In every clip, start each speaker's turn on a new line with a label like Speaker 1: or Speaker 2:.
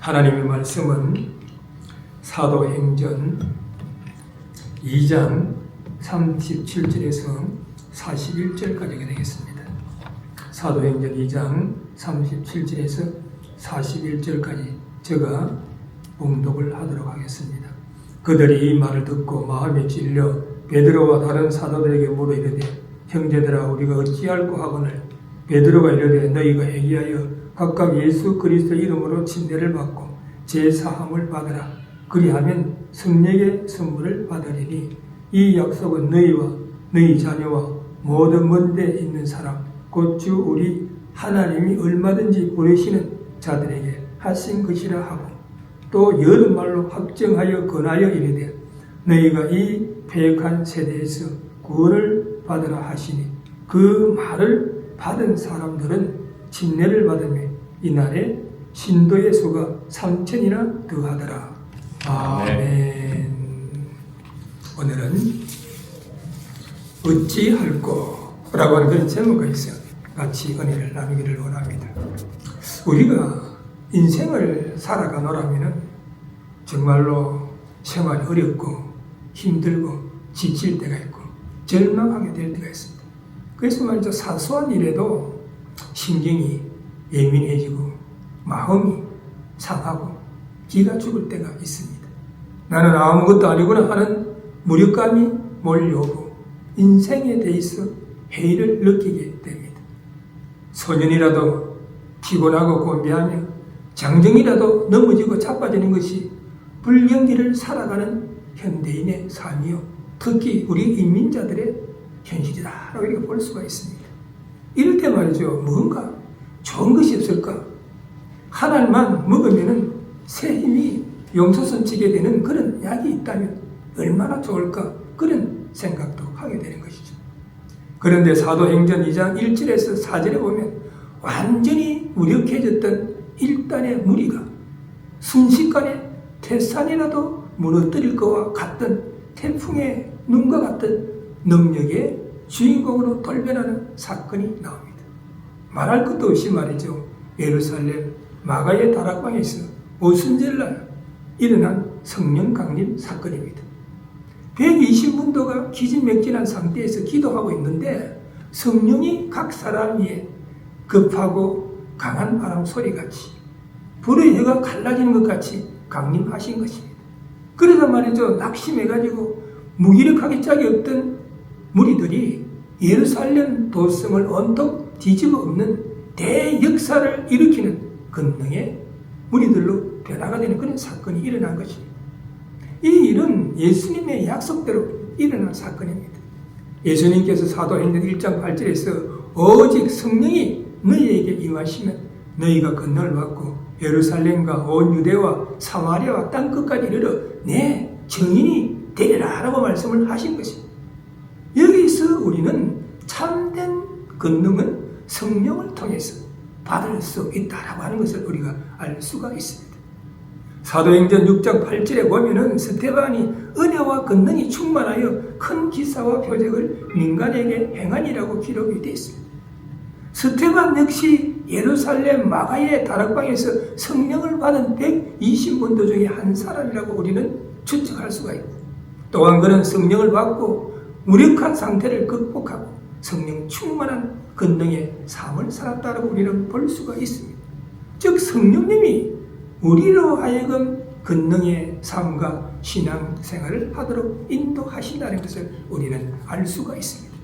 Speaker 1: 하나님의 말씀은 사도행전 2장 37절에서 41절까지가 되겠습니다. 사도행전 2장 37절에서 41절까지 제가 봉독을 하도록 하겠습니다. 그들이 이 말을 듣고 마음에 찔려 베드로와 다른 사도들에게 물어 이르되 형제들아 우리가 어찌할꼬 하거늘 베드로가 이르되 너희가 회개하여 각각 예수 그리스도 이름으로 침례를 받고 제사함을 받으라. 그리하면 성령의 선물을 받으리니 이 약속은 너희와 너희 자녀와 모든 먼데 있는 사람 곧 주 우리 하나님이 얼마든지 부르시는 자들에게 하신 것이라 하고 또 여러 말로 확정하여 권하여 이르되 너희가 이 패역한 세대에서 구원을 받으라 하시니 그 말을 받은 사람들은 침례를 받으며 이날에 신도의 수가 3,000이나 더하더라. 아멘. 오늘은 어찌할꼬 라고 하는 그런 제목이 있어요. 같이 은혜를 나누기를 원합니다. 우리가 인생을 살아가노라면 정말로 생활이 어렵고 힘들고 지칠 때가 있고 절망하게 될 때가 있습니다. 그래서 말이죠. 사소한 일에도 신경이 예민해지고 마음이 상하고 기가 죽을 때가 있습니다. 나는 아무것도 아니구나 하는 무력감이 몰려오고 인생에 대해서 회의를 느끼게 됩니다. 소년이라도 피곤하고 곤비하며 장정이라도 넘어지고 자빠지는 것이 불경기를 살아가는 현대인의 삶이요 특히 우리 인민자들의 현실이다라고 이렇게 볼 수가 있습니다. 이럴 때 말이죠. 뭔가 좋은 것이 없을까? 한 알만 먹으면 새 힘이 용솟음치게 되는 그런 약이 있다면 얼마나 좋을까? 그런 생각도 하게 되는 것이죠. 그런데 사도행전 2장 1절에서 4절에 보면 완전히 무력해졌던 일단의 무리가 순식간에 태산이라도 무너뜨릴 것과 같던 태풍의 눈과 같은 능력의 주인공으로 돌변하는 사건이 나옵니다. 말할 것도 없이 말이죠. 예루살렘 마가의 다락방에서 오순절날 일어난 성령 강림 사건입니다. 120문도가 기진맥진한 상태에서 기도하고 있는데 성령이 각 사람 위에 급하고 강한 바람 소리같이 불의 혀가 갈라지는 것 같이 강림하신 것입니다. 그러다 말이죠. 낙심해가지고 무기력하게 짝이 없던 무리들이 예루살렘 도성을 온통 뒤집어 엎는 대역사를 일으키는 권능의 무리들로 변화가 되는 그런 사건이 일어난 것입니다. 이 일은 예수님의 약속대로 일어난 사건입니다. 예수님께서 사도행전 1장 8절에서 오직 성령이 너희에게 임하시면 너희가 권능을 받고 예루살렘과 온 유대와 사마리아와 땅끝까지 이르러 내 증인이 되리라 라고 말씀을 하신 것입니다. 여기서 우리는 참된 권능은 성령을 통해서 받을 수 있다라고 하는 것을 우리가 알 수가 있습니다. 사도행전 6장 8절에 보면은 스데반이 은혜와 권능이 충만하여 큰 기사와 표적을 민간에게 행하니라고 기록이 되어 있습니다. 스데반 역시 예루살렘 마가의 다락방에서 성령을 받은 120문도 중에 한 사람이라고 우리는 추측할 수가 있고 또한 그는 성령을 받고 무력한 상태를 극복하고 성령 충만한 권능의 삶을 살았다고 우리는 볼 수가 있습니다. 즉 성령님이 우리로 하여금 권능의 삶과 신앙생활을 하도록 인도하신다는 것을 우리는 알 수가 있습니다.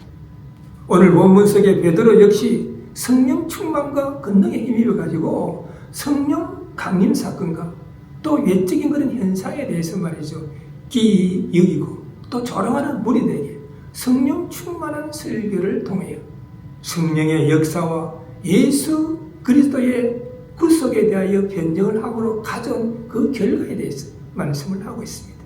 Speaker 1: 오늘 본문 속에 베드로 역시 성령 충만과 권능에 힘입어 가지고 성령 강림 사건과 또 외적인 그런 현상에 대해서 말이죠. 기이 여기고 또 조롱하는 무리들에게 성령 충만한 설교를 통하여 성령의 역사와 예수 그리스도의 구속에 대하여 변증을 하고 가져온 그 결과에 대해서 말씀을 하고 있습니다.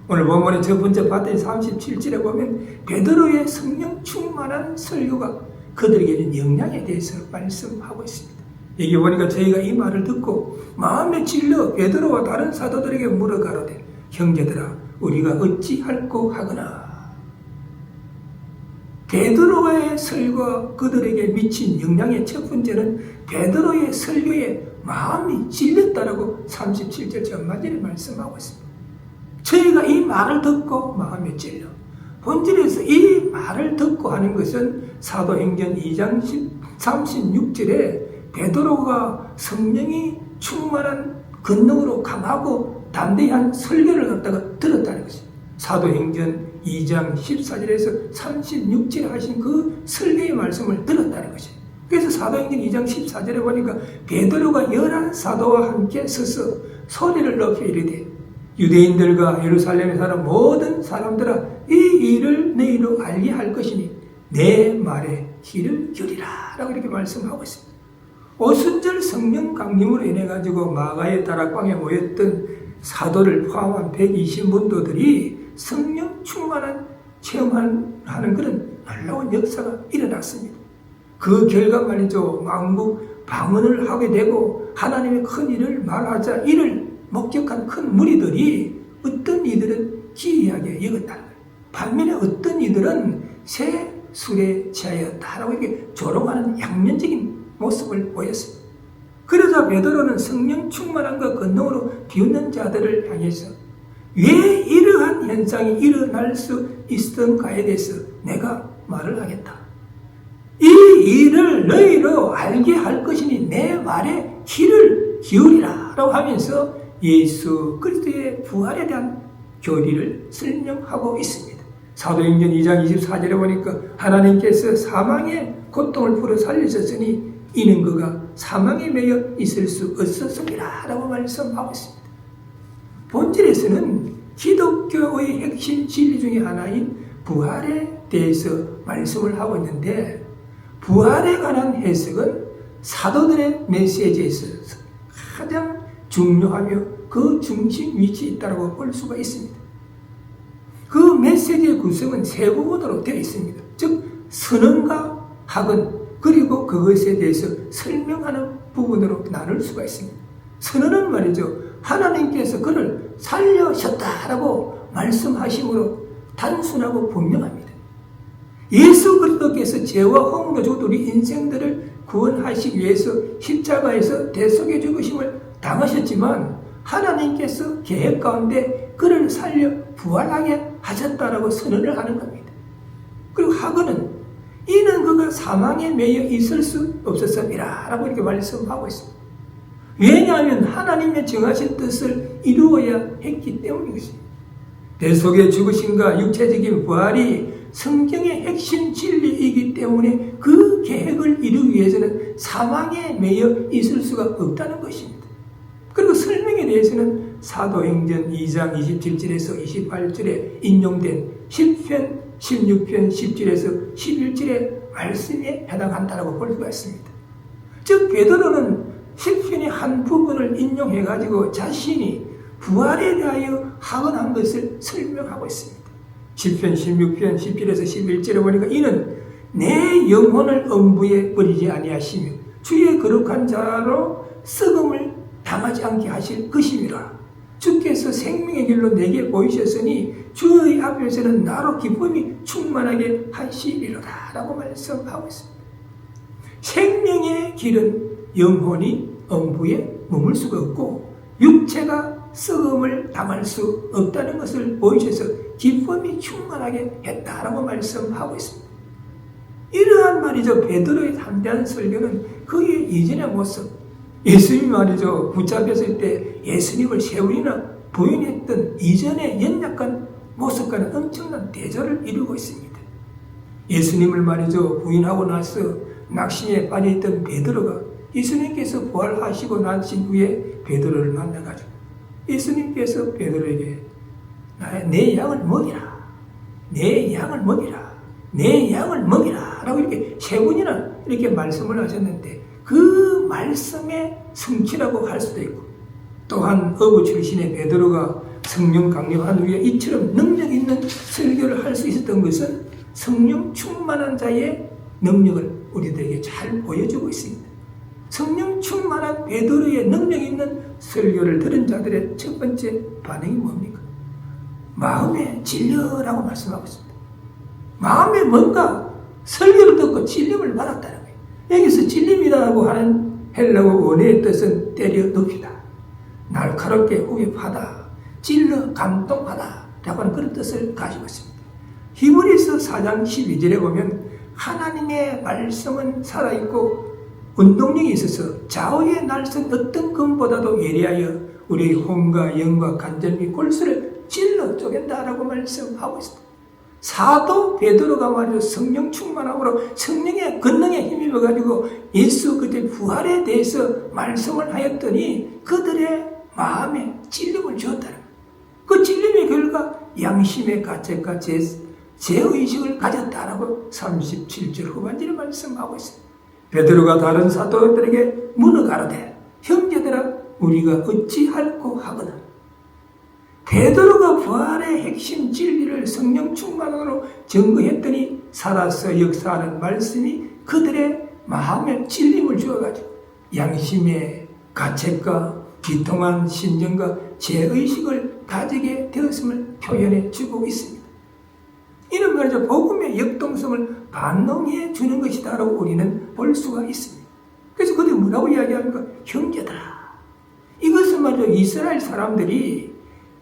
Speaker 1: 오늘 본문의 첫 번째 파트 37절에 보면 베드로의 성령 충만한 설교가 그들에게 준 영향에 대해서 말씀하고 있습니다. 여기 보니까 저희가 이 말을 듣고 마음에 찔려 베드로와 다른 사도들에게 물어가로되 형제들아 우리가 어찌할꼬 하거나. 베드로의 설교가 그들에게 미친 영향의 첫 번째는 베드로의 설교의 마음이 찔렸다라고 37절 전반절에 말씀하고 있습니다. 저희가 이 말을 듣고 마음이 찔려. 본질에서 이 말을 듣고 하는 것은 사도행전 2장 36절에 베드로가 성령이 충만한 권능으로 강하고 담대한 설교를 갖다가 들었다는 것입니다. 사도행전 2장 14절에서 36절에 하신 그 설교의 말씀을 들었다는 것입니다. 그래서 사도행전 2장 14절에 보니까 베드로가 11사도와 함께 서서 소리를 높여 이르되 유대인들과 예루살렘에 사는 모든 사람들아 이 일을 너희로 알게 할 것이니 내 말에 귀를 기울이라 라고 이렇게 말씀하고 있습니다. 오순절 성령 강림으로 인해 가지고 마가의 다락방에 모였던 사도를 포함한 120문도들이 성령 충만한 체험하는 그런 놀라운 역사가 일어났습니다. 그 결과 말이죠. 만국 방언을 하게 되고 하나님의 큰 일을 말하자 이를 목격한 큰 무리들이 어떤 이들은 기이하게 여겼다는 거예요. 반면에 어떤 이들은 새 술에 취하였다라고 이렇게 조롱하는 양면적인 모습을 보였습니다. 그러자 베드로는 성령 충만함과 권능으로 비웃는 자들을 향해서 왜 이러한 현상이 일어날 수 있었던가에 대해서 내가 말을 하겠다. 이 일을 너희로 알게 할 것이니 내 말에 귀를 기울이라 라고 하면서 예수 그리스도의 부활에 대한 교리를 설명하고 있습니다. 사도행전 2장 24절에 보니까 하나님께서 사망의 고통을 풀어 살리셨으니 이는 그가 사망에 매여 있을 수 없었습니다 라고 말씀하고 있습니다. 본질에서는 기독교의 핵심 진리 중에 하나인 부활에 대해서 말씀을 하고 있는데 부활에 관한 해석은 사도들의 메시지에 있어서 가장 중요하며 그 중심 위치에 있다고 볼 수가 있습니다. 그 메시지의 구성은 세 부분으로 되어 있습니다. 즉 선언과 학언 그리고 그것에 대해서 설명하는 부분으로 나눌 수가 있습니다. 선언은 말이죠. 하나님께서 그를 살려셨다라고 말씀하심으로 단순하고 분명합니다. 예수 그리스도께서 죄와 허물로 죽은 우리 인생들을 구원하시기 위해서 십자가에서 대속해 죽으심을 당하셨지만 하나님께서 계획 가운데 그를 살려 부활하게 하셨다라고 선언을 하는 겁니다. 그리고 학언은 이는 그가 사망에 매여 있을 수 없었습니다 라고 이렇게 말씀하고 있습니다. 왜냐하면 하나님의 정하신 뜻을 이루어야 했기 때문인 것입니다. 대속의 죽으심과 육체적인 부활이 성경의 핵심 진리이기 때문에 그 계획을 이루기 위해서는 사망에 매여 있을 수가 없다는 것입니다. 그리고 설명에 대해서는 사도행전 2장 27절에서 28절에 인용된 10편, 16편, 10절에서 11절의 말씀에 해당한다고 볼 수가 있습니다. 즉 베드로는 10편의 한 부분을 인용해가지고 자신이 부활에 대하여 학언한 것을 설명하고 있습니다. 10편, 16편, 10절에서 11절에 보니까 이는 내 영혼을 엄부에 버리지 아니하시며 주의 거룩한 자로 썩음을 당하지 않게 하실 것임이라. 주께서 생명의 길로 내게 보이셨으니 주의 앞에서는 나로 기쁨이 충만하게 하시리로다 라고 말씀하고 있습니다. 생명의 길은 영혼이 엄부에 머물 수가 없고 육체가 썩음을 당할 수 없다는 것을 보이셔서 기쁨이 충만하게 했다라고 말씀하고 있습니다. 이러한 말이죠. 베드로의 담대한 설교는 그의 이전의 모습, 예수님이 말이죠. 붙잡혔을 때 예수님을 세우리나 부인했던 이전의 연약한 모습과는 엄청난 대조를 이루고 있습니다. 예수님을 말이죠. 부인하고 나서 낙심에 빠져있던 베드로가 예수님께서 부활하시고 나신 후에 베드로를 만나가지고 예수님께서 베드로에게 내 양을 먹이라, 내 양을 먹이라, 내 양을 먹이라 라고 이렇게 세 번이나 이렇게 말씀을 하셨는데 그 말씀의 성취라고 할 수도 있고 또한 어부 출신의 베드로가 성령 강림한 후에 이처럼 능력 있는 설교를 할 수 있었던 것은 성령 충만한 자의 능력을 우리들에게 잘 보여주고 있습니다. 성령 충만한 베드로의 능력 있는 설교를 들은 자들의 첫 번째 반응이 뭡니까? 마음에 진려라고 말씀하고 있습니다. 마음에 뭔가 설교를 듣고 진림을 받았다는 거예요. 여기서 진림이라고 하는 헬라어 원어의 뜻은 때려 눕히다, 날카롭게 후벼파다, 찔러 감동하다 라고 하는 그런 뜻을 가지고 있습니다. 히브리서 4장 12절에 보면 하나님의 말씀은 살아있고 운동력이 있어서 좌우의 날선 어떤 검보다도 예리하여 우리의 혼과 영과 관절 및 골수를 찔러 쪼갠다라고 말씀하고 있습니다. 사도 베드로가 말이죠, 성령 충만함으로 성령의 권능에 힘입어 가지고 예수 그리스도의 부활에 대해서 말씀을 하였더니 그들의 마음에 찔림을 주었다는 거예요. 그 찔림의 결과 양심의 가책과 제의식을 가졌다라고 37절 후반절에 말씀하고 있습니다. 베드로가 다른 사도들에게 물어 가로되 형제들아 우리가 어찌할꼬 하거든. 베드로가 부활의 핵심 진리를 성령 충만으로 증거했더니 살아서 역사하는 말씀이 그들의 마음에 찔림을 주어가지고 양심의 가책과 비통한 심정과 죄의식을 가지게 되었음을 표현해 주고 있습니다. 이는 말이죠, 복음의 역동성을 반영해 주는 것이다라고 우리는 볼 수가 있습니다. 그래서 그들이 뭐라고 이야기합니까? 형제들아. 이것은 말이죠, 이스라엘 사람들이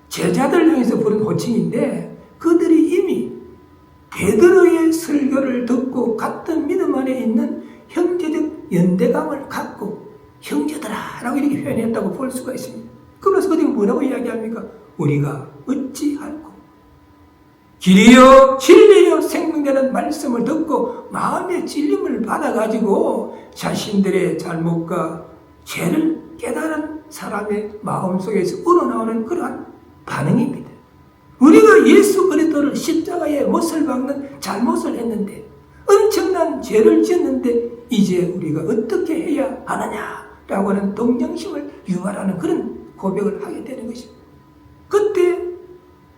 Speaker 1: 제자들 향해서 부른 호칭인데 그들이 이미 베드로의 설교를 듣고 같은 믿음 안에 있는 형제적 연대감을 갖고 형제들아 라고 이렇게 표현했다고 볼 수가 있습니다. 그래서 그들이 뭐라고 이야기합니까? 우리가 어찌할꼬 길이요 진리요 생명되는 말씀을 듣고 마음의 찔림을 받아가지고 자신들의 잘못과 죄를 깨달은 사람의 마음속에서 우러나오는 그러한 반응입니다. 우리가 예수 그리스도를 십자가에 못을 박는 잘못을 했는데 엄청난 죄를 지었는데 이제 우리가 어떻게 해야 하느냐라고 하는 동정심을 유발하는 그런 고백을 하게 되는 것입니다. 그때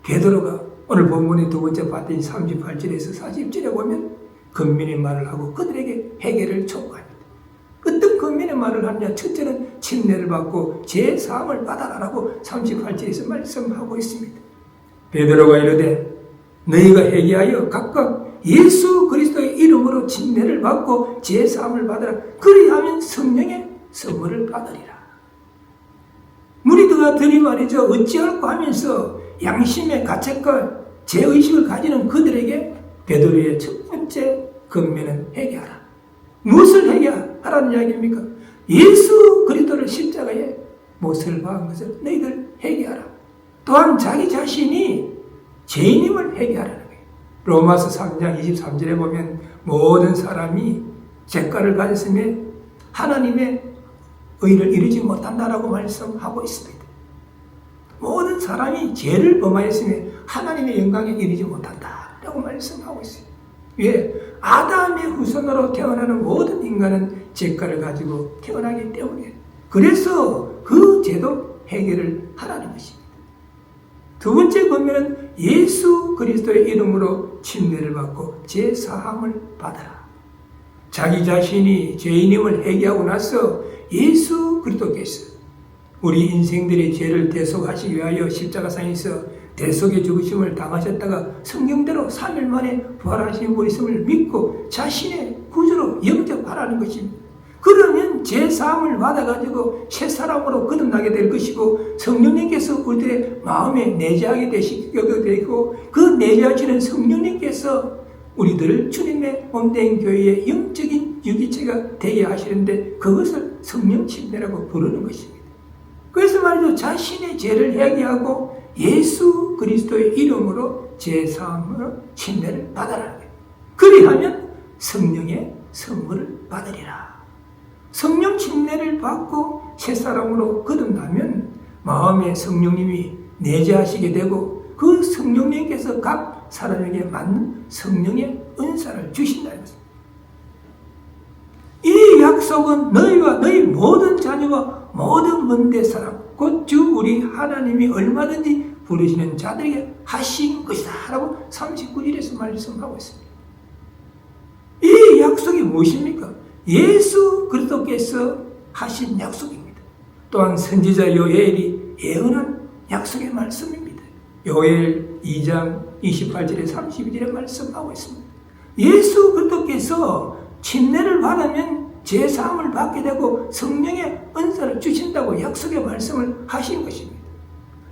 Speaker 1: 베드로가 오늘 본문의 두 번째 파트인 38절에서 40절에 보면 권면의 말을 하고 그들에게 해결을 촉구합니다. 어떤 권면의 말을 하느냐? 첫째는 침례를 받고 죄사함을 받아라라고 38절에서 말씀하고 있습니다. 베드로가 이르되 너희가 회개하여 각각 예수 그리스도의 이름으로 침례를 받고 죄사함을 받으라. 그리하면 성령의 선물을 받으리라. 무리들과 들이 말이죠, 어찌할꼬 하면서 양심의 가책과 죄의식을 가지는 그들에게 베드로의 첫 번째 권면은 회개하라. 무엇을 회개하라는 이야기입니까? 예수 그리스도를 십자가에 못을 박은 것을 너희들 회개하라. 또한 자기 자신이 죄인임을 회개하라는 거예요. 로마서 3장 23절에 보면 모든 사람이 죄가를 가졌으며 하나님의 의를 이루지 못한다라고 말씀하고 있습니다. 모든 사람이 죄를 범하였으며 하나님의 영광에 이르지 못한다라고 말씀하고 있어요. 왜? 아담의 후손으로 태어나는 모든 인간은 죄가를 가지고 태어나기 때문에 그래서 그 죄도 해결을 하라는 것입니다. 두 번째 권면은 예수 그리스도의 이름으로 침례를 받고 죄 사함을 받아라. 자기 자신이 죄인임을 회개하고 나서 예수 그리스도께서 우리 인생들의 죄를 대속하시기 위하여 십자가상에서 대속의 죽으심을 당하셨다가 성경대로 3일 만에 부활하신 분이 있음을 믿고 자신의 구주로 영접하라는 것입니다. 그러면 죄사함을 받아가지고 새 사람으로 거듭나게 될 것이고 성령님께서 우리들의 마음에 내재하게 되고 그 내재하시는 성령님께서 우리들을 주님의 몸된 교회의 영적인 유기체가 되게 하시는데 그것을 성령 침례라고 부르는 것입니다. 그래서 말이죠, 자신의 죄를 회개하고 예수 그리스도의 이름으로 죄사함으로 침례를 받아라는 거예요. 그리하면 성령의 선물을 받으리라. 성령 침례를 받고 새사람으로 거듭나면 마음에 성령님이 내재하시게 되고 그 성령님께서 각 사람에게 맞는 성령의 은사를 주신다는 것입니다. 이 약속은 너희와 너희 모든 자녀와 모든 먼데 사람 곧 주 우리 하나님이 얼마든지 부르시는 자들에게 하신 것이다 라고 39절에서 말씀하고 있습니다. 이 약속이 무엇입니까? 예수 그리스도께서 하신 약속입니다. 또한 선지자 요엘이 예언한 약속의 말씀입니다. 요엘 2장 28절에 32절에 말씀하고 있습니다. 예수 그리스도께서 침례를 받으면 제사함을 받게 되고 성령의 은사를 주신다고 약속의 말씀을 하신 것입니다.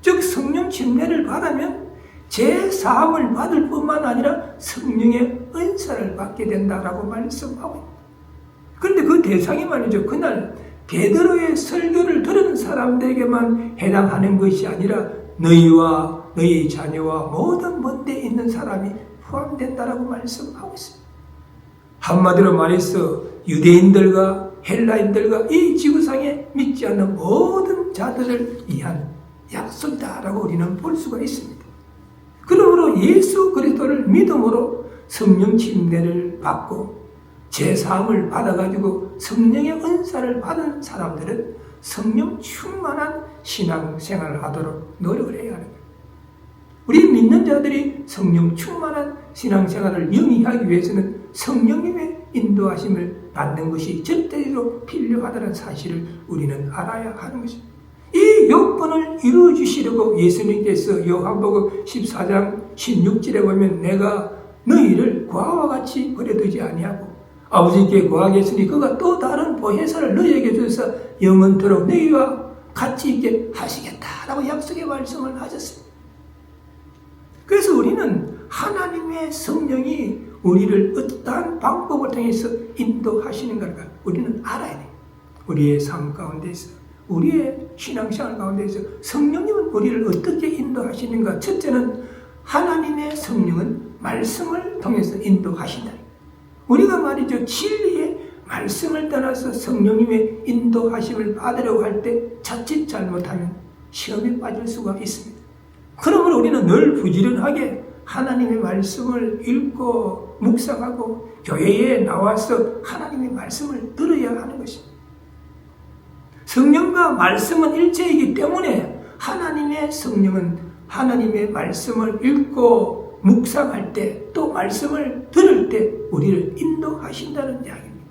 Speaker 1: 즉 성령 침례를 받으면 제사함을 받을 뿐만 아니라 성령의 은사를 받게 된다라고 말씀하고 있습니다. 그런데 그 대상이 말이죠. 그날 베드로의 설교를 들은 사람들에게만 해당하는 것이 아니라 너희와 너희 자녀와 모든 먼 데 있는 사람이 포함된다라고 말씀하고 있습니다. 한마디로 말해서 유대인들과 헬라인들과 이 지구상에 믿지 않는 모든 자들을 위한 약속이다라고 우리는 볼 수가 있습니다. 그러므로 예수 그리스도를 믿음으로 성령 침례를 받고 제사함을 받아가지고 성령의 은사를 받은 사람들은 성령 충만한 신앙생활을 하도록 노력을 해야 하는 거예요. 우리 믿는 자들이 성령 충만한 신앙생활을 영위하기 위해서는 성령님의 인도하심을 받는 것이 절대로 필요하다는 사실을 우리는 알아야 하는 것입니다. 이 요건을 이루어주시려고 예수님께서 요한복음 14장 16절에 보면 내가 너희를 고아와 같이 버려두지 아니하고 아버지께 구하겠으니 그가 또 다른 보혜사를 너희에게 주셔서 영원토록 너희와 같이 있게 하시겠다라고 약속의 말씀을 하셨습니다. 그래서 우리는 하나님의 성령이 우리를 어떠한 방법을 통해서 인도하시는가를 우리는 알아야 돼요. 우리의 삶 가운데서, 우리의 신앙생활 가운데서 성령님은 우리를 어떻게 인도하시는가. 첫째는 하나님의 성령은 말씀을 통해서 인도하신다. 우리가 말이죠. 진리의 말씀을 따라서 성령님의 인도하심을 받으려고 할 때 자칫 잘못하면 시험에 빠질 수가 있습니다. 그러므로 우리는 늘 부지런하게 하나님의 말씀을 읽고 묵상하고 교회에 나와서 하나님의 말씀을 들어야 하는 것입니다. 성령과 말씀은 일체이기 때문에 하나님의 성령은 하나님의 말씀을 읽고 묵상할 때 또 말씀을 들을 때 우리를 인도하신다는 이야기입니다.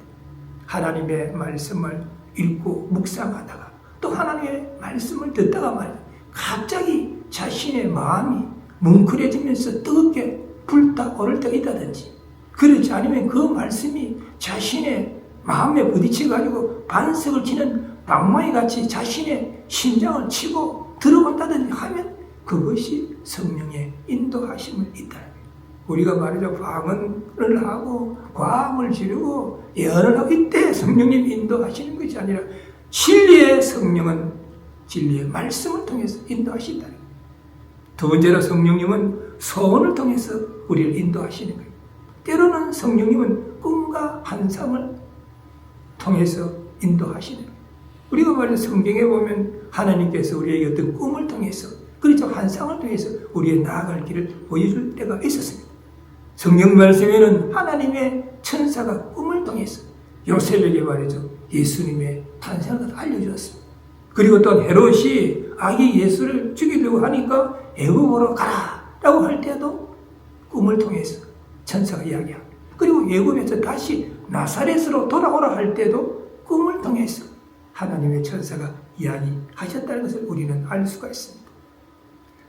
Speaker 1: 하나님의 말씀을 읽고 묵상하다가 또 하나님의 말씀을 듣다가 말이죠. 갑자기 자신의 마음이 뭉클해지면서 뜨겁게 불타오를 때가 있다든지 그렇지 않으면 그 말씀이 자신의 마음에 부딪혀가지고 반석을 치는 방망이같이 자신의 심장을 치고 들어간다든지 하면 그것이 성령의 인도하심을 있다. 우리가 말이죠. 방언을 하고 과음을 지르고 예언을 하고 이때 성령님 인도하시는 것이 아니라 진리의 성령은 진리의 말씀을 통해서 인도하신다. 두 번째로 성령님은 소원을 통해서 우리를 인도하시는 거예요. 때로는 성령님은 꿈과 환상을 통해서 인도하시는 거예요. 우리가 말이죠. 성경에 보면 하나님께서 우리에게 어떤 꿈을 통해서 그렇죠. 환상을 통해서 우리의 나아갈 길을 보여줄 때가 있었습니다. 성경 말씀에는 하나님의 천사가 꿈을 통해서 요셉에게 말이죠. 예수님의 탄생을 알려주었습니다. 그리고 또 헤롯이 아기 예수를 죽이려고 하니까 애굽으로 가라라고 할 때도 꿈을 통해서 천사가 이야기합니다. 그리고 애굽에서 다시 나사렛으로 돌아오라 할 때도 꿈을 통해서 하나님의 천사가 이야기하셨다는 것을 우리는 알 수가 있습니다.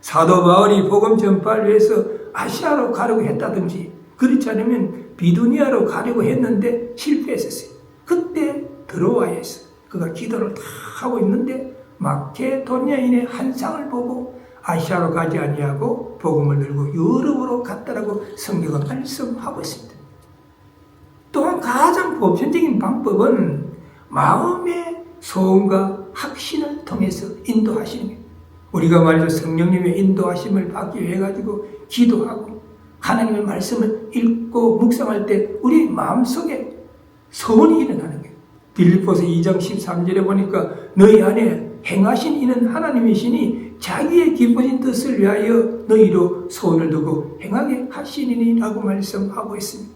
Speaker 1: 사도 바울이 복음 전파를 위해서 아시아로 가려고 했다든지 그렇지 않으면 비두니아로 가려고 했는데 실패했었어요. 그때 드로아에서 그가 기도를 다 하고 있는데 마케도니아인의 환상을 보고 아시아로 가지 아니하고 복음을 들고 유럽으로 갔다라고 성경은 말씀하고 있습니다. 또한 가장 보편적인 방법은 마음의 소원과 확신을 통해서 인도하시는 거예요. 우리가 말이죠. 성령님의 인도하심을 받기 위해 가지고 기도하고 하나님의 말씀을 읽고 묵상할 때 우리 마음속에 소원이 일어나는 거예요. 빌립보서 2장 13절에 보니까 너희 안에 행하신 이는 하나님이시니 자기의 기쁘신 뜻을 위하여 너희로 소원을 두고 행하게 하시니니 라고 말씀하고 있습니다.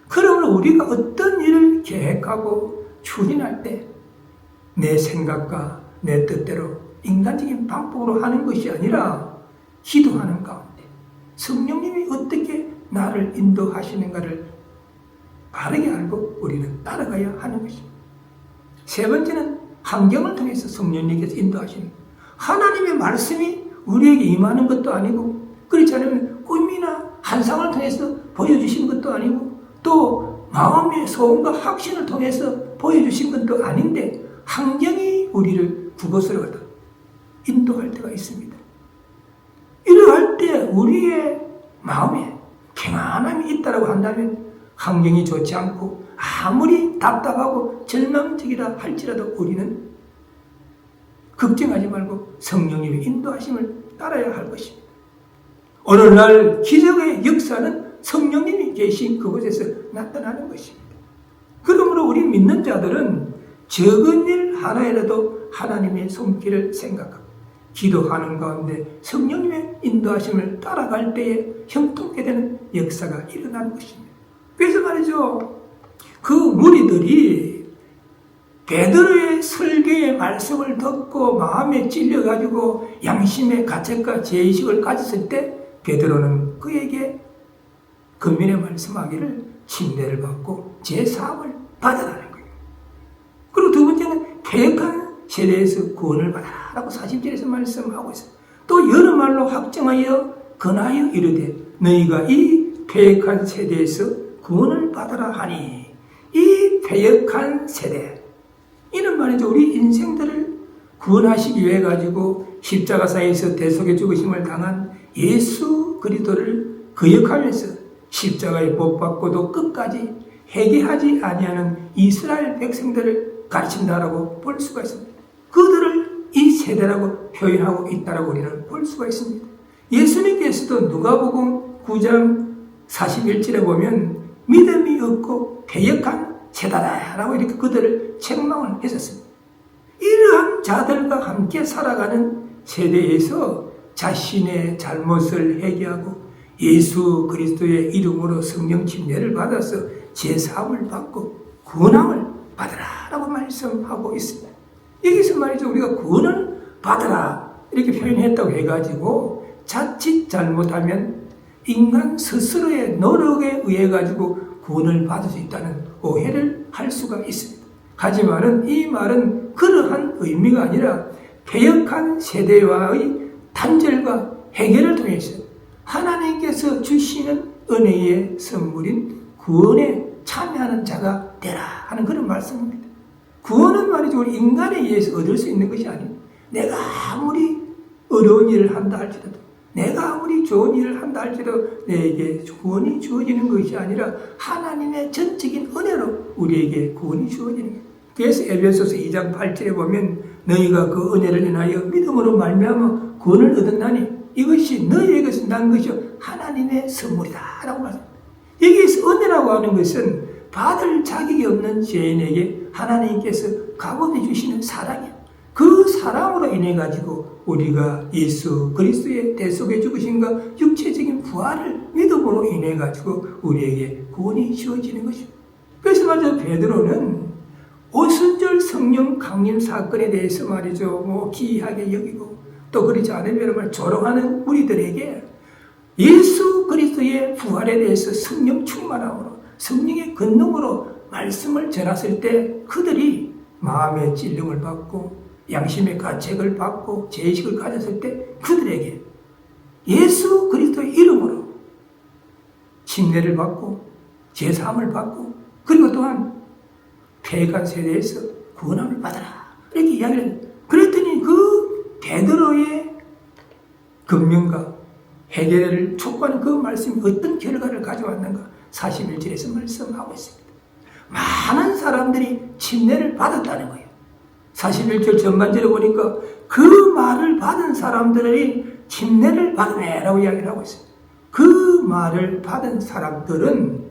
Speaker 1: 그러므로 우리가 어떤 일을 계획하고 추진할 때 내 생각과 내 뜻대로 인간적인 방법으로 하는 것이 아니라 기도하는 가운데 성령님이 어떻게 나를 인도하시는가를 바르게 알고 우리는 따라가야 하는 것입니다. 세 번째는 환경을 통해서 성령님께서 인도하시는 거예요. 하나님의 말씀이 우리에게 임하는 것도 아니고 그렇지 않으면 꿈이나 환상을 통해서 보여주시는 것도 아니고 또 마음의 소원과 확신을 통해서 보여주신 건 또 아닌데 환경이 우리를 그곳으로 가다 인도할 때가 있습니다. 이러할 때 우리의 마음에 평안함이 있다고 한다면 환경이 좋지 않고 아무리 답답하고 절망적이라 할지라도 우리는 걱정하지 말고 성령님의 인도하심을 따라야 할 것입니다. 오늘날 기적의 역사는 성령님이 계신 그곳에서 나타나는 것입니다. 그러므로 우리 믿는 자들은 적은 일 하나에라도 하나님의 손길을 생각하고 기도하는 가운데 성령님의 인도하심을 따라갈 때에 형통케 되는 역사가 일어나는 것입니다. 그래서 말이죠, 그 무리들이 베드로의 설교의 말씀을 듣고 마음에 찔려가지고 양심의 가책과 죄의식을 가졌을 때 베드로는 그에게 권면에 말씀하기를 침례를 받고 제사함을 받아라는 거예요. 그리고 두 번째는 패역한 세대에서 구원을 받아라고 40절에서 말씀하고 있어요. 또 여러 말로 확정하여 권하여 이르되 너희가 이 패역한 세대에서 구원을 받아라 하니, 이 패역한 세대, 이는 말이죠, 우리 인생들을 구원하시기 위해 가지고 십자가상에서 대속의 죽으심을 당한 예수 그리스도를 거역하면서 십자가에 못 박고도 끝까지 회개하지 아니하는 이스라엘 백성들을 가르친다라고 볼 수가 있습니다. 그들을 이 세대라고 표현하고 있다라고 우리는 볼 수가 있습니다. 예수님께서도 누가복음 9장 41절에 보면 믿음이 없고 패역한 세대다라고 이렇게 그들을 책망을 했었습니다. 이러한 자들과 함께 살아가는 세대에서 자신의 잘못을 회개하고 예수 그리스도의 이름으로 성령 침례를 받아서 제사함을 받고 구원함을 받으라라고 말씀하고 있습니다. 여기서 말이죠, 우리가 구원을 받으라 이렇게 표현했다고 해가지고 자칫 잘못하면 인간 스스로의 노력에 의해 가지고 구원을 받을 수 있다는 오해를 할 수가 있습니다. 하지만은 이 말은 그러한 의미가 아니라 패역한 세대와의 단절과 해결을 통해서 하나님께서 주시는 은혜의 선물인 구원에 참여하는 자가 되라 하는 그런 말씀입니다. 구원은 말이죠, 우리 인간에 의해서 얻을 수 있는 것이 아니에요. 내가 아무리 어려운 일을 한다 할지라도, 내가 아무리 좋은 일을 한다 할지라도 내게 구원이 주어지는 것이 아니라 하나님의 전적인 은혜로 우리에게 구원이 주어지는 거예요. 그래서 에베소서 2장 8절에 보면 너희가 그 은혜를 인하여 믿음으로 말미암아 구원을 얻었나니 이것이 너희에게서 난 것이 하나님의 선물이다 라고 말합니다. 여기에서 은혜라고 하는 것은 받을 자격이 없는 죄인에게 하나님께서 값없이 주시는 사랑이에요. 그 사랑으로 인해 가지고 우리가 예수 그리스도의 대속의 죽으심과 육체적인 부활을 믿음으로 인해 가지고 우리에게 구원이 주어지는 것입니다. 그래서 말이죠, 베드로는 오순절 성령 강림 사건에 대해서 말이죠, 기이하게 여기고 또 그렇지 않으면 조롱하는 우리들에게 예수 그리스도의 부활에 대해서 성령 충만함으로 성령의 권능으로 말씀을 전했을 때 그들이 마음의 찔림을 받고 양심의 가책을 받고 죄의식을 가졌을 때 그들에게 예수 그리스도의 이름으로 침례를 받고 제사함을 받고 그리고 또한 패역한 세대에서 구원함을 받아라 이렇게 이야기를 해요. 그랬더니 그 베드로의 금명과 해결을 촉구하는 그 말씀이 어떤 결과를 가져왔는가 41절에서 말씀하고 있습니다. 많은 사람들이 침례를 받았다는 거예요. 41절 전반절에 보니까 그 말을 받은 사람들이 침례를 받으네라고 이야기를 하고 있습니다. 그 말을 받은 사람들은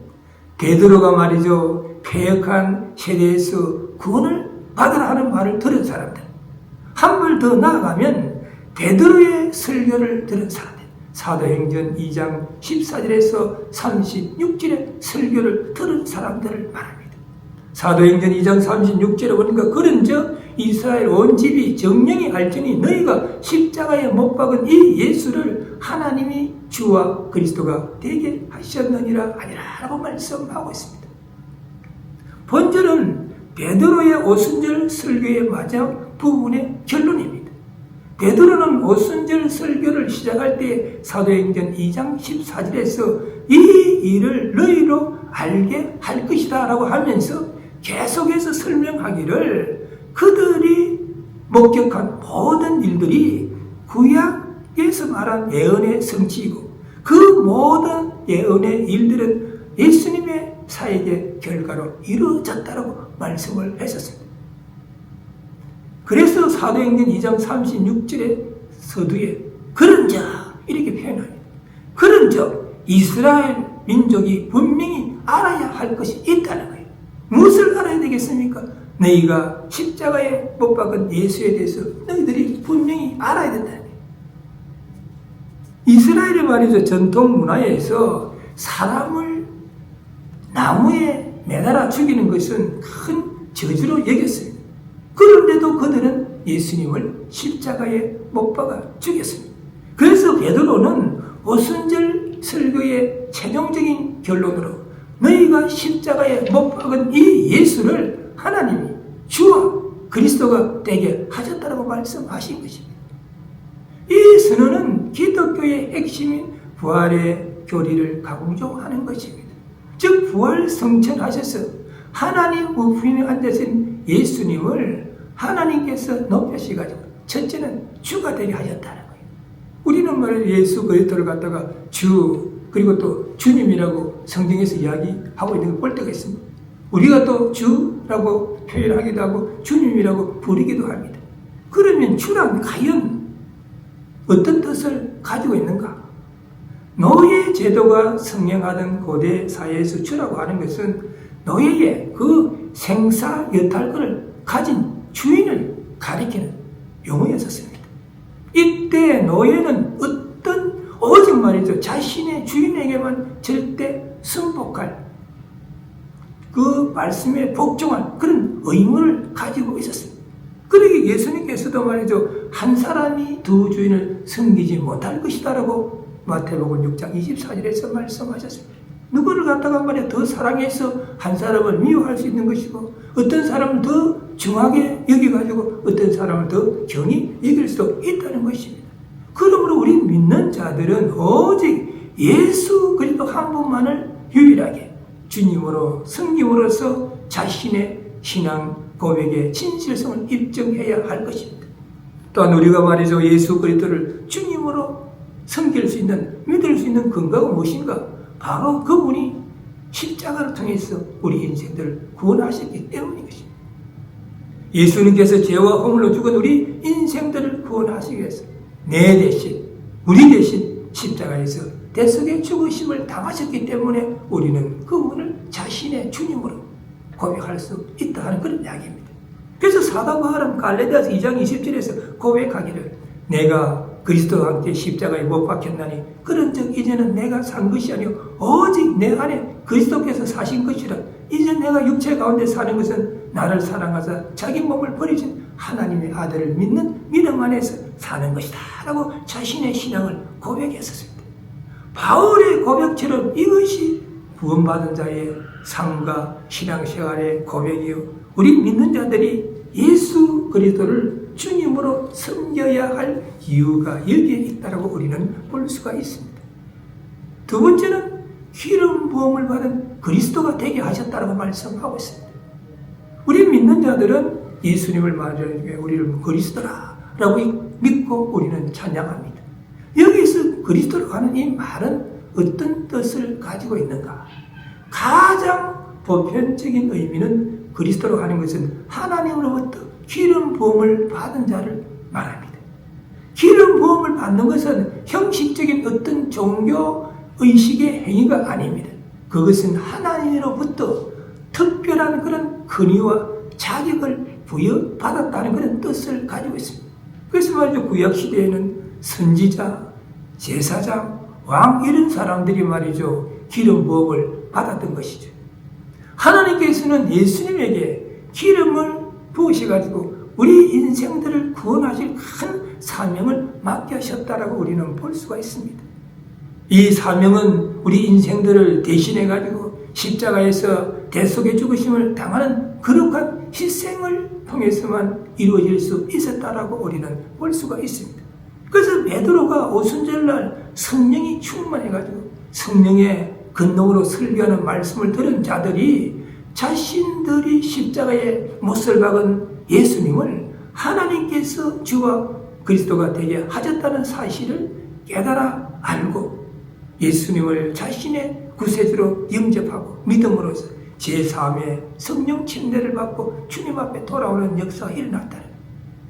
Speaker 1: 베드로가 말이죠, 패역한 세대에서 구원을 받으라 하는 말을 들은 사람들, 한 발 더 나아가면 베드로의 설교를 들은 사람들, 사도행전 2장 14절에서 36절의 설교를 들은 사람들을 말합니다. 사도행전 2장 36절에 보니까 그런즉 이스라엘 온 집이 정령이 알지니 너희가 십자가에 못 박은 이 예수를 하나님이 주와 그리스도가 되게 하셨느니라 아니라라고 말씀하고 있습니다. 본절은 베드로의 오순절 설교의 마지막 부분의 결론입니다. 베드로는 오순절 설교를 시작할 때 사도행전 2장 14절에서 이 일을 너희로 알게 할 것이다 라고 하면서 계속해서 설명하기를 그들이 목격한 모든 일들이 구약에서 말한 예언의 성취이고 그 모든 예언의 일들은 예수님의 사역의 결과로 이루어졌다라고 말씀을 했었습니다. 그래서 사도행전 2장 36절의 서두에 그런즉 이렇게 표현합니다. 그런즉 이스라엘 민족이 분명히 알아야 할 것이 있다는 거예요. 무엇을 알아야 되겠습니까? 너희가 십자가에 못 박은 예수에 대해서 너희들이 분명히 알아야 된다는 거예요. 이스라엘의 말이죠. 전통 문화에서 사람을 나무에 매달아 죽이는 것은 큰 저주로 여겼어요. 그런데도 그들은 예수님을 십자가에 못 박아 죽였습니다. 그래서 베드로는 오순절 설교의 최종적인 결론으로 너희가 십자가에 못 박은 이 예수를 하나님이 주와 그리스도가 되게 하셨다라고 말씀하신 것입니다. 이 선언은 기독교의 핵심인 부활의 교리를 강조하는 것입니다. 즉 부활 성천하셔서 하나님 우편에 앉으신 예수님을 하나님께서 높여시가지고 첫째는 주가 되게 하셨다는 거예요. 우리는 말해 예수 그리스도를 갖다가 주 그리고 또 주님이라고 성경에서 이야기하고 있는 걸 볼 때가 있습니다. 우리가 또 주라고 표현하기도 하고 주님이라고 부르기도 합니다. 그러면 주란 과연 어떤 뜻을 가지고 있는가? 노예 제도가 성행하던 고대 사회에서 주라고 하는 것은 노예의 그 생사 여탈권을 가진 주인을 가리키는 용어였었습니다. 이때 노예는 오직 말이죠. 자신의 주인에게만 절대 순복할 그 말씀에 복종할 그런 의무를 가지고 있었습니다. 그러기에 예수님께서도 말이죠. 한 사람이 두 주인을 섬기지 못할 것이다라고 마태복음 6장 24절에서 말씀하셨습니다. 누구를 갖다가 말이야 더 사랑해서 한 사람을 미워할 수 있는 것이고 어떤 사람을 더 중하게 여겨가지고 어떤 사람을 더 경히 여길 수도 있다는 것입니다. 그러므로 우리 믿는 자들은 오직 예수 그리스도 한 분만을 유일하게 주님으로 섬김으로써 자신의 신앙 고백의 진실성을 입증해야 할 것입니다. 또한 우리가 말이죠. 예수 그리스도를 주님으로 섬길 수 있는 믿을 수 있는 근거가 무엇인가? 바로 그분이 십자가를 통해서 우리 인생들을 구원하셨기 때문인 것입니다. 예수님께서 죄와 허물로 죽은 우리 인생들을 구원하시기 위해서 내 대신 우리 대신 십자가에서 대속의 죽으심을 당하셨기 때문에 우리는 그분을 자신의 주님으로 고백할 수 있다 하는 그런 이야기입니다. 그래서 사도 바울은 갈라디아서 2장 20절에서 고백하기를 내가 그리스도와 함께 십자가에 못 박혔나니 그런즉 이제는 내가 산 것이 아니요 오직 내 안에 그리스도께서 사신 것이라. 이제 내가 육체 가운데 사는 것은 나를 사랑하사 자기 몸을 버리신 하나님의 아들을 믿는 믿음 안에서 사는 것이다 라고 자신의 신앙을 고백했었습니다. 바울의 고백처럼 이것이 구원받은 자의 삶과 신앙생활의 고백이요 우리 믿는 자들이 예수 그리스도를 주님으로 섬겨야 할 이유가 여기에 있다고 우리는 볼 수가 있습니다. 두 번째는 기름 부음을 받은 그리스도가 되게 하셨다고 말씀하고 있습니다. 우리 믿는 자들은 예수님을 말하기에 우리를 그리스도라고 믿고 우리는 찬양합니다. 여기서 그리스도라고 하는 이 말은 어떤 뜻을 가지고 있는가? 가장 보편적인 의미는 그리스도라고 하는 것은 하나님으로부터 기름 부음을 받은 자를 말합니다. 기름 부음을 받는 것은 형식적인 어떤 종교 의식의 행위가 아닙니다. 그것은 하나님으로부터 특별한 그런 권위와 자격을 부여받았다는 그런 뜻을 가지고 있습니다. 그래서 말이죠. 구약시대에는 선지자, 제사장, 왕 이런 사람들이 말이죠. 기름 부음을 받았던 것이죠. 하나님께서는 예수님에게 기름을 부으셔가지고 우리 인생들을 구원하실 큰 사명을 맡기셨다라고 우리는 볼 수가 있습니다. 이 사명은 우리 인생들을 대신해가지고 십자가에서 대속의 죽으심을 당하는 거룩한 희생을 통해서만 이루어질 수 있었다라고 우리는 볼 수가 있습니다. 그래서 베드로가 오순절날 성령이 충만해가지고 성령의 근동으로 설교하는 말씀을 들은 자들이 자신들이 십자가에 못을 박은 예수님을 하나님께서 주와 그리스도가 되게 하셨다는 사실을 깨달아 알고 예수님을 자신의 구세주로 영접하고 믿음으로써 제3의 성령 침례를 받고 주님 앞에 돌아오는 역사가 일어났다.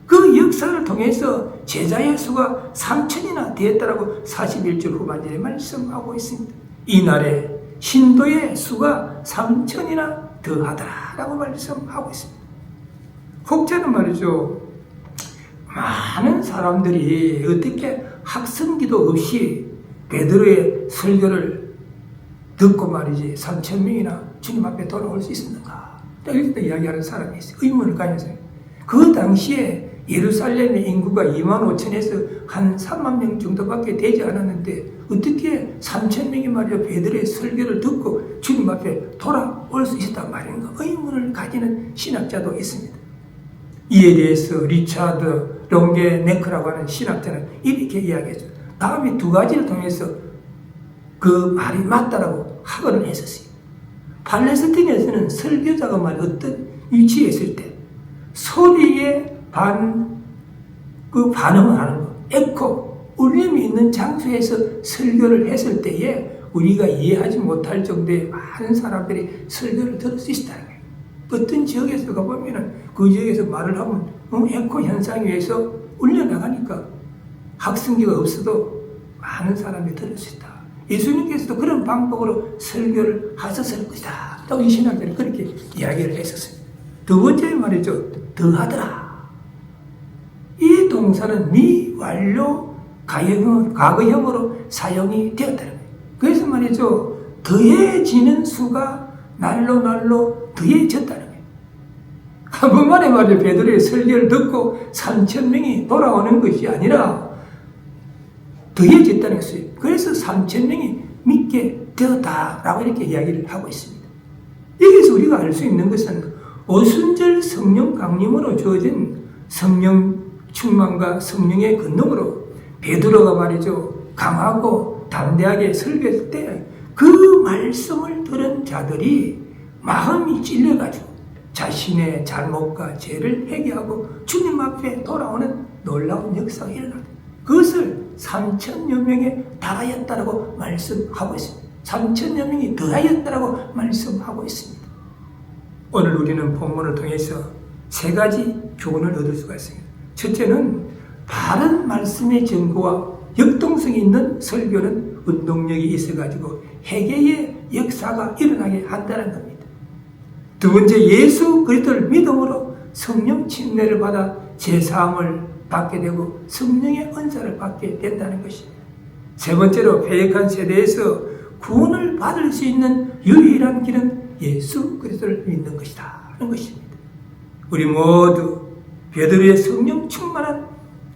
Speaker 1: 그 역사를 통해서 제자의 수가 3,000이나 되었다라고 41절 후반절에 말씀하고 있습니다. 이날에 신도의 수가 3,000이나 더하더라라고 말씀하고 있습니다. 혹자는 말이죠. 많은 사람들이 어떻게 학성기도 없이 베드로의 설교를 듣고 말이지 3,000명이나 주님 앞에 돌아올 수 있었는가? 이렇게 이야기하는 사람이 있어요. 의문을 가져서 그 당시에 예루살렘의 인구가 25,000에서 한 3만 명 정도밖에 되지 않았는데 어떻게 3,000명이 말이야 베드로의 설교를 듣고 주님 앞에 돌아올 수 있었단 말인가? 의문을 가지는 신학자도 있습니다. 이에 대해서 리차드 롱게네크라고 하는 신학자는 이렇게 이야기했죠. 다음에 두 가지를 통해서 그 말이 맞다라고 학언을 했었어요. 팔레스틴에서는 설교자가 말 어떤 위치에 있을 때 소리에 반응을 하는 거, 에코, 울림이 있는 장소에서 설교를 했을 때에 우리가 이해하지 못할 정도의 많은 사람들이 설교를 들을 수 있다는 거예요. 어떤 지역에서 가보면은 그 지역에서 말을 하면 에코 현상에 의해서 울려나가니까 학성기가 없어도 많은 사람이 들을 수 있다. 예수님께서도 그런 방법으로 설교를 하셨을 것이다. 또 이 신학자는 그렇게 이야기를 했었어요. 두 번째 말이죠. 더하더라. 이 동사는 미완료 과거형으로 사용이 되었다는 거예요. 그래서 말이죠. 더해지는 수가 날로 더해졌다는 거예요. 한번만에 말이죠. 베드로의 설교를 듣고 3,000명이 돌아오는 것이 아니라 더해졌다는 것이에요. 그래서 3,000명이 믿게 되었다라고 이렇게 이야기를 하고 있습니다. 여기서 우리가 알 수 있는 것은 오순절 성령 강림으로 주어진 성령 충만과 성령의 권능으로 베드로가 말이죠. 강하고 담대하게 설교했을 때 그 말씀을 들은 자들이 마음이 찔려가지고 자신의 잘못과 죄를 회개하고 주님 앞에 돌아오는 놀라운 역사가 일어났다. 그것을 3,000여 명에 달하였다라고 말씀하고 있습니다. 3,000여 명이 더하였다라고 말씀하고 있습니다. 오늘 우리는 본문을 통해서 세 가지 교훈을 얻을 수가 있습니다. 첫째는 바른 말씀의 증거와 역동성이 있는 설교는 운동력이 있어가지고 회개의 역사가 일어나게 한다는 겁니다. 두 번째, 예수 그리스도를 믿음으로 성령 침례를 받아 제사함을 받게 되고 성령의 은사를 받게 된다는 것입니다. 세 번째로 패역한 세대에서 구원을 받을 수 있는 유일한 길은 예수 그리스도를 믿는 것이다 하는 것입니다. 우리 모두 베드로의 성령 충만한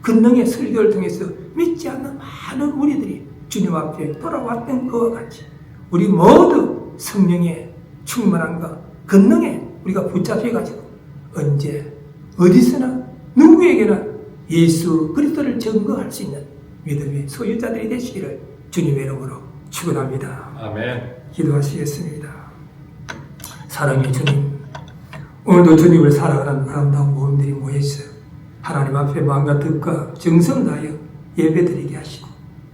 Speaker 1: 권능의 설교를 통해서 믿지 않는 많은 우리들이 주님 앞에 돌아왔던 그와 같이 우리 모두 성령의 충만함과 권능에 우리가 붙잡혀가지고 언제 어디서나 누구에게나 예수 그리스도를 증거할 수 있는 믿음의 소유자들이 되시기를 주님의 이름으로 축원합니다.
Speaker 2: 아멘.
Speaker 1: 기도하시겠습니다. 사랑의 주님, 오늘도 주님을 사랑하는 아름다운 모험들이 모여있어요. 하나님 앞에 마음과 뜻과 정성을 다하여 예배드리게 하시고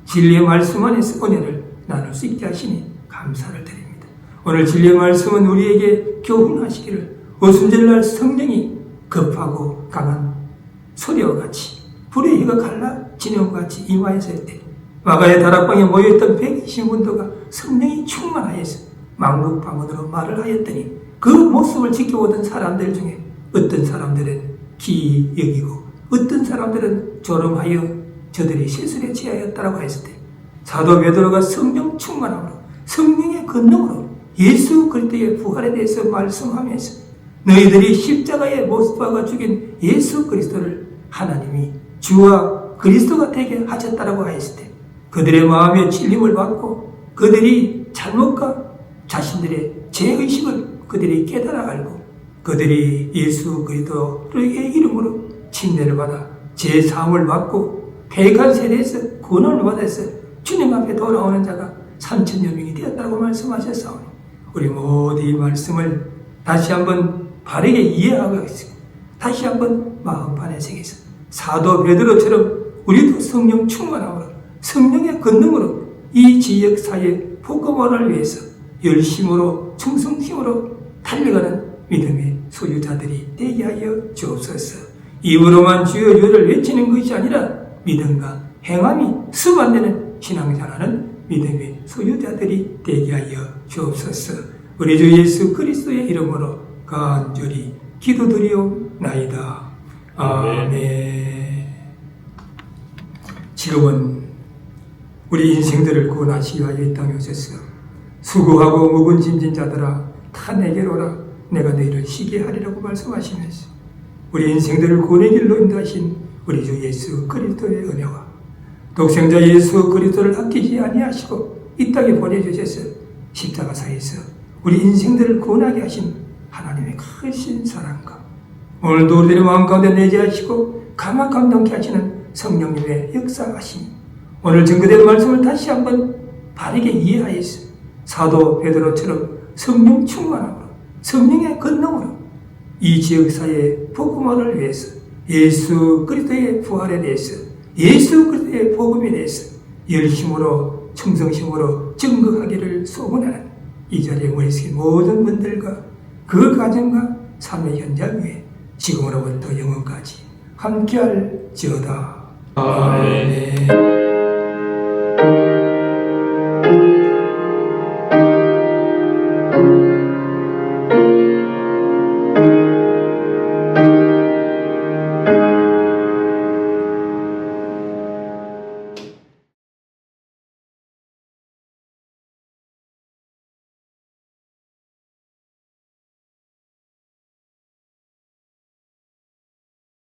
Speaker 1: 진리의 말씀 안에서 은혜를 나눌 수 있게 하시니 감사를 드립니다. 오늘 진리의 말씀은 우리에게 교훈하시기를 오순절날 성령이 급하고 강한 소리와 같이 불의 혀가 갈라지는 것 같이 임하였을 때 마가의 다락방에 모여있던 120문도가 성령이 충만하여서 만국방언으로 말을 하였더니 그 모습을 지켜보던 사람들 중에 어떤 사람들은 기이 여기고 어떤 사람들은 조롱하여 저들이 실수에 취하였다라고 했을 때 사도 베드로가 성령 충만함으로 성령의 권능으로 예수 그리스도의 부활에 대해서 말씀하면서 너희들이 십자가에 못 박아 죽인 예수 그리스도를 하나님이 주와 그리스도가 되게 하셨다라고 했을 때 그들의 마음에 찔림을 받고 그들이 잘못과 자신들의 죄의식을 그들이 깨달아 알고 그들이 예수 그리스도의 이름으로 침례를 받아 죄사함을 받고 패역한 세대에서 구원을 받아서 주님 앞에 돌아오는 자가 3,000여 명이 되었다고 말씀하셨사오니 우리 모두 이 말씀을 다시 한번 바르게 이해하고 있습니다. 다시 한번 마음판에 새겨서 사도 베드로처럼 우리도 성령 충만함으로 성령의 권능으로 이 지역사회 복음화를 위해서 열심으로 충성심으로 달려가는 믿음의 소유자들이 되게 하여 주옵소서. 입으로만 주여 주를 외치는 것이 아니라 믿음과 행함이 수반되는 신앙생활하는 믿음의 소유자들이 되게 하여 주옵소서. 우리 주 예수 그리스도의 이름으로 간절히 기도드리옵나이다. 아멘. 지금은 우리 인생들을 구원하시기 위하여 이 땅에 오셨어. 수고하고 묵은 짐진 자들아 다 내게로 오라. 내가 너희를 쉬게 하리라고 말씀하시면서 우리 인생들을 구원의 길로 인도하신 우리 주 예수 그리스도의 은혜와 독생자 예수 그리스도를 아끼지 아니하시고 이 땅에 보내주셔서 십자가사에서 우리 인생들을 구원하게 하신 하나님의 크신 사랑과 오늘도 우리들의 마음 가운데 내재하시고 감화 감동케 하시는 성령님의 역사하심, 오늘 증거된 말씀을 다시 한번 바르게 이해하여서 사도 베드로처럼 성령 충만함으로 성령의 권능으로 이 지역사회의 복음화를 위해서 예수 그리스도의 부활에 대해서 예수 그리스도의 복음에 대해서 열심으로 충성심으로 증거하기를 소원하는 이 자리에 모이신 모든 분들과 그 가정과 삶의 현장 위에 지금으로부터 영원까지 함께할지어다. 아멘.